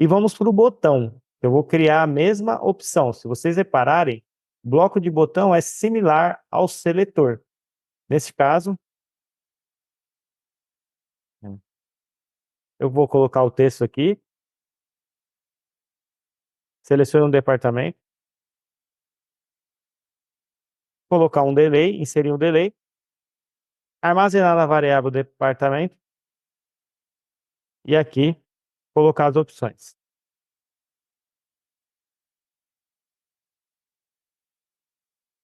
E vamos para o botão. Eu vou criar a mesma opção. Se vocês repararem, o bloco de botão é similar ao seletor. Nesse caso, eu vou colocar o texto aqui. Seleciono um departamento. Colocar um delay, inserir um delay. Armazenar na variável departamento. E aqui, colocar as opções.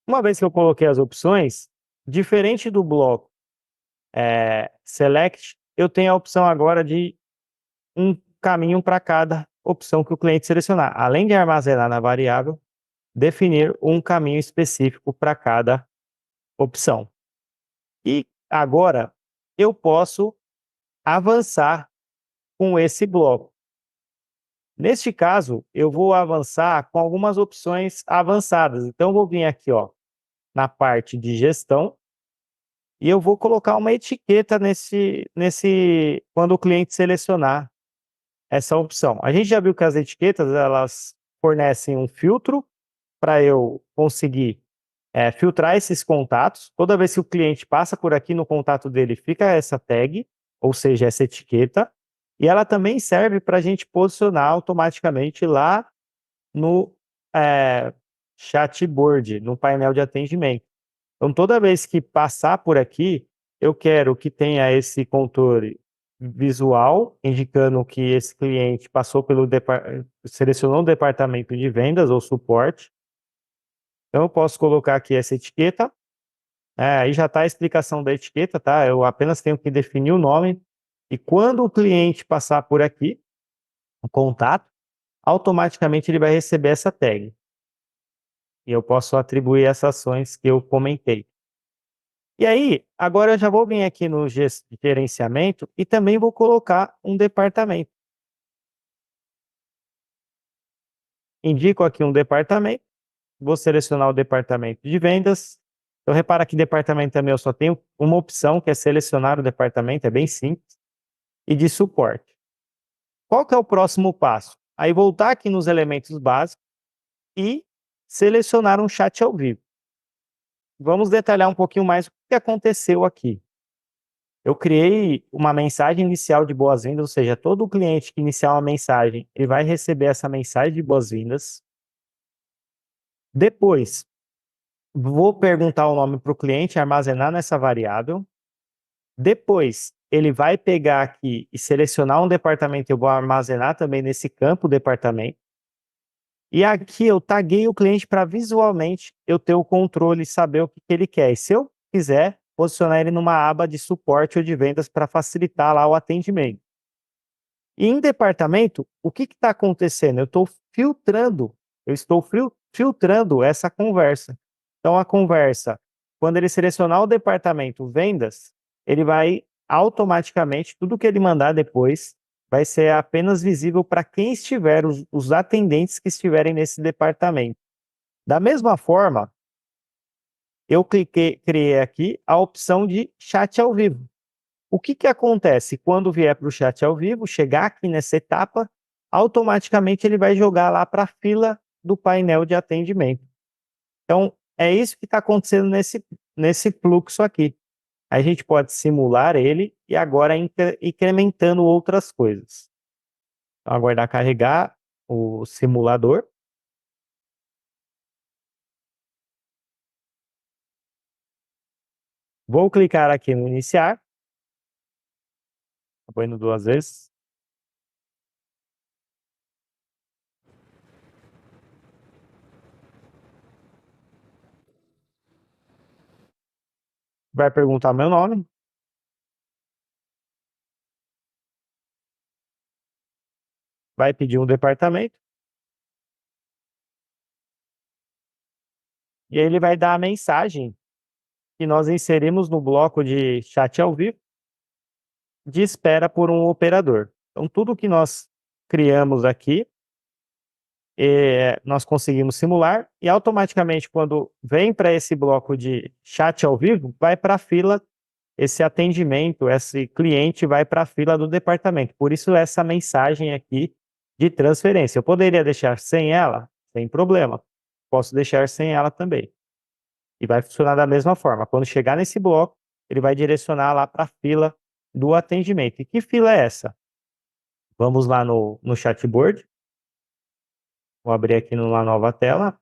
Uma vez que eu coloquei as opções, diferente do bloco Select, eu tenho a opção agora de um caminho para cada opção que o cliente selecionar. Além de armazenar na variável, definir um caminho específico para cada opção. E agora eu posso avançar com esse bloco. Neste caso, eu vou avançar com algumas opções avançadas. Então, eu vou vir aqui, ó, na parte de gestão, e eu vou colocar uma etiqueta quando o cliente selecionar essa opção. A gente já viu que as etiquetas, elas fornecem um filtro para eu conseguir filtrar esses contatos. Toda vez que o cliente passa por aqui no contato dele, fica essa tag, ou seja, essa etiqueta, e ela também serve para a gente posicionar automaticamente lá no chatboard, no painel de atendimento. Então, toda vez que passar por aqui, eu quero que tenha esse controle visual, indicando que esse cliente passou selecionou o departamento de vendas ou suporte. Então, eu posso colocar aqui essa etiqueta. Aí já está a explicação da etiqueta, tá? Eu apenas tenho que definir o nome. E quando o cliente passar por aqui, o contato, automaticamente ele vai receber essa tag. E eu posso atribuir essas ações que eu comentei. E aí, agora eu já vou vir aqui no gerenciamento e também vou colocar um departamento. Indico aqui um departamento, vou selecionar o departamento de vendas. Então, repara que departamento também eu só tenho uma opção, que é selecionar o departamento, é bem simples, e de suporte. Qual que é o próximo passo? Aí voltar aqui nos elementos básicos e selecionar um chat ao vivo. Vamos detalhar um pouquinho mais o que aconteceu aqui. Eu criei uma mensagem inicial de boas-vindas, ou seja, todo cliente que iniciar uma mensagem, ele vai receber essa mensagem de boas-vindas. Depois, vou perguntar o nome para o cliente, armazenar nessa variável. Depois, ele vai pegar aqui e selecionar um departamento, eu vou armazenar também nesse campo departamento. E aqui eu taguei o cliente para visualmente eu ter o controle e saber o que ele quer. E se eu quiser, posicionar ele numa aba de suporte ou de vendas para facilitar lá o atendimento. E em departamento, o que está acontecendo? Eu estou filtrando essa conversa. Então, a conversa, quando ele selecionar o departamento vendas, ele vai automaticamente, tudo que ele mandar depois, vai ser apenas visível para quem estiver, os atendentes que estiverem nesse departamento. Da mesma forma, eu criei aqui a opção de chat ao vivo. O que acontece? Quando vier para o chat ao vivo, chegar aqui nessa etapa, automaticamente ele vai jogar lá para a fila do painel de atendimento. Então, é isso que está acontecendo nesse fluxo aqui. A gente pode simular ele e agora incrementando outras coisas. Então, aguardar carregar o simulador. Vou clicar aqui no iniciar. Vou indo 2 vezes. Vai perguntar meu nome. Vai pedir um departamento. E aí ele vai dar a mensagem que nós inserimos no bloco de chat ao vivo de espera por um operador. Então, tudo que nós criamos aqui, nós conseguimos simular e automaticamente, quando vem para esse bloco de chat ao vivo, vai para a fila, esse atendimento, esse cliente vai para a fila do departamento. Por isso, essa mensagem aqui de transferência. Eu poderia deixar sem ela? Sem problema. Posso deixar sem ela também. E vai funcionar da mesma forma. Quando chegar nesse bloco, ele vai direcionar lá para a fila do atendimento. E que fila é essa? Vamos lá no chatboard. Vou abrir aqui numa nova tela.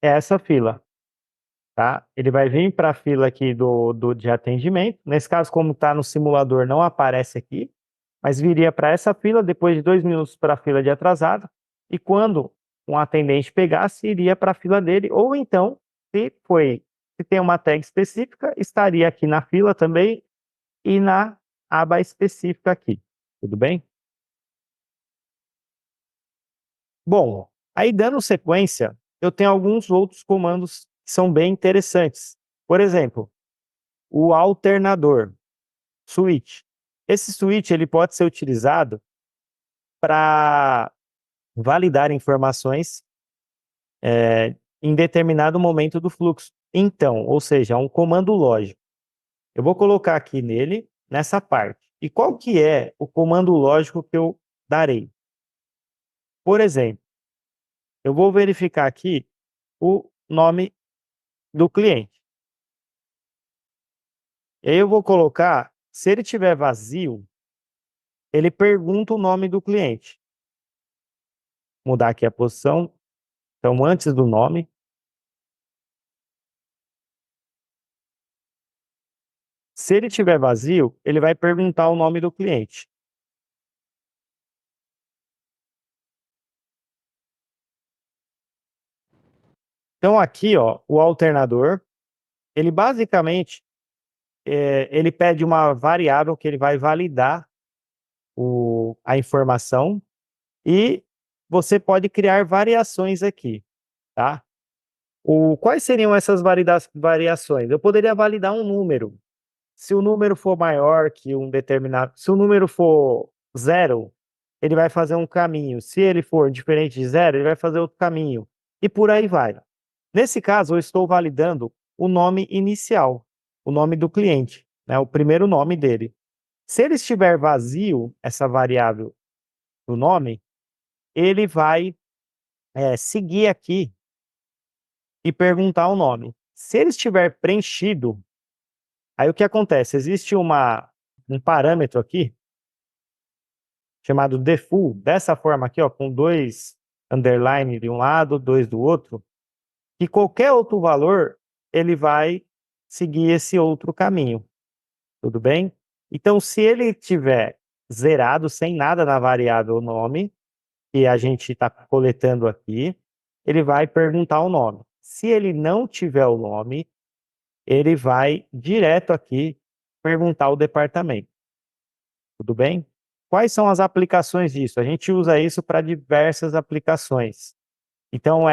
É essa fila, tá? Ele vai vir para a fila aqui de atendimento. Nesse caso, como está no simulador, não aparece aqui, mas viria para essa fila, depois de 2 minutos para a fila de atrasado, e quando um atendente pegasse, iria para a fila dele, ou então, se tem uma tag específica, estaria aqui na fila também e na aba específica aqui, tudo bem? Bom, aí dando sequência, eu tenho alguns outros comandos que são bem interessantes. Por exemplo, o alternador, switch. Esse switch ele pode ser utilizado para validar informações em determinado momento do fluxo. Então, ou seja, é um comando lógico. Eu vou colocar aqui nele, nessa parte. E qual que é o comando lógico que eu darei? Por exemplo, eu vou verificar aqui o nome do cliente. E aí eu vou colocar, se ele estiver vazio, ele pergunta o nome do cliente. Mudar aqui a posição. Então, antes do nome. Se ele estiver vazio, ele vai perguntar o nome do cliente. Então, aqui, ó, o alternador, ele basicamente ele pede uma variável que ele vai validar a informação e você pode criar variações aqui, tá? Quais seriam essas variações? Eu poderia validar um número. Se o número for maior que um determinado, se o número for 0, ele vai fazer um caminho. Se ele for diferente de 0, ele vai fazer outro caminho. E por aí vai. Nesse caso, eu estou validando o nome inicial, o nome do cliente, né, o primeiro nome dele. Se ele estiver vazio, essa variável do nome, ele vai seguir aqui e perguntar o nome. Se ele estiver preenchido, aí o que acontece? Existe um parâmetro aqui, chamado defull, dessa forma aqui, ó, com 2 underline de um lado, 2 do outro, e qualquer outro valor, ele vai seguir esse outro caminho, tudo bem? Então, se ele tiver zerado, sem nada na variável nome, que a gente está coletando aqui, ele vai perguntar o nome. Se ele não tiver o nome, ele vai direto aqui perguntar o departamento. Tudo bem? Quais são as aplicações disso? A gente usa isso para diversas aplicações. Então,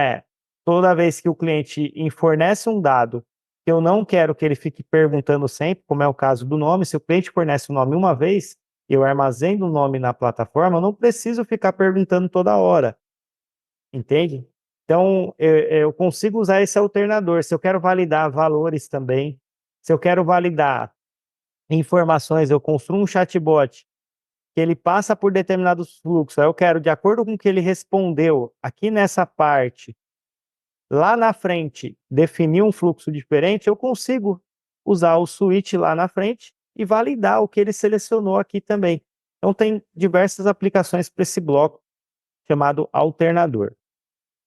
toda vez que o cliente fornece um dado que eu não quero que ele fique perguntando sempre, como é o caso do nome, se o cliente fornece o nome uma vez, eu armazeno o nome na plataforma, eu não preciso ficar perguntando toda hora. Entende? Então, eu consigo usar esse alternador. Se eu quero validar valores também, se eu quero validar informações, eu construo um chatbot que ele passa por determinados fluxos. Aí eu quero, de acordo com o que ele respondeu aqui nessa parte, lá na frente, definir um fluxo diferente, eu consigo usar o switch lá na frente e validar o que ele selecionou aqui também. Então, tem diversas aplicações para esse bloco chamado alternador.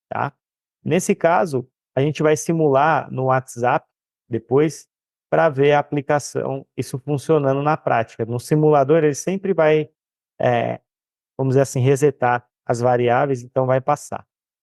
Tá? Nesse caso, a gente vai simular no WhatsApp depois para ver a aplicação, isso funcionando na prática. No simulador, ele sempre vai, vamos dizer assim, resetar as variáveis, então vai passar.